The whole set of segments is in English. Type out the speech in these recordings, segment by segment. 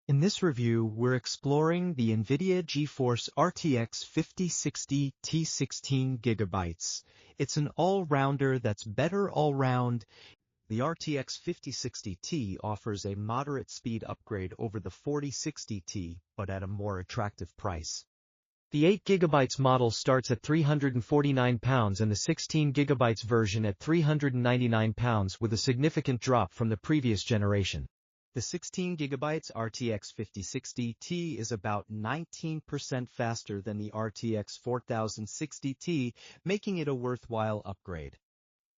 In this review, we're exploring the Nvidia GeForce RTX 5060 T 16GB. It's an all-rounder that's better all-round. The RTX 5060 Ti offers a moderate speed upgrade over the 4060 Ti, but at a more attractive price. The 8GB model starts at £349 and the 16GB version at £399 with a significant drop from the previous generation. The 16GB RTX 5060 Ti is about 19% faster than the RTX 4060 Ti, making it a worthwhile upgrade.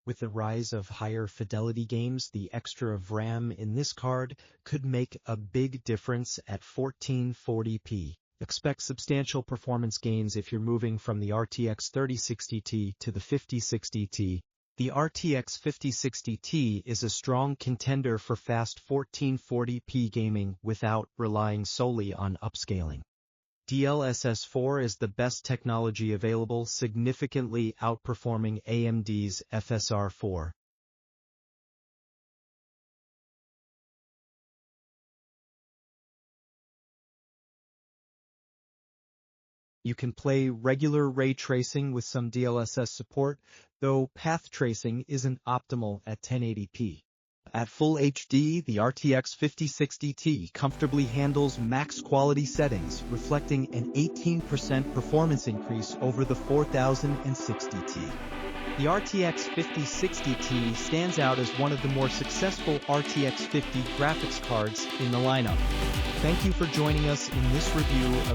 With the rise of higher fidelity games, the extra of RAM in this card could make a big difference at 1440p. Expect substantial performance gains if you're moving from the RTX 3060 Ti to the 5060 Ti. The RTX 5060 Ti is a strong contender for fast 1440p gaming without relying solely on upscaling. DLSS 4 is the best technology available, significantly outperforming AMD's FSR 4. You can play regular ray tracing with some DLSS support, though path tracing isn't optimal at 1080p. At Full HD, the RTX 5060 Ti comfortably handles max quality settings, reflecting an 18% performance increase over the 4060 Ti. The RTX 5060 Ti stands out as one of the more successful RTX 50 graphics cards in the lineup. Thank you for joining us in this review of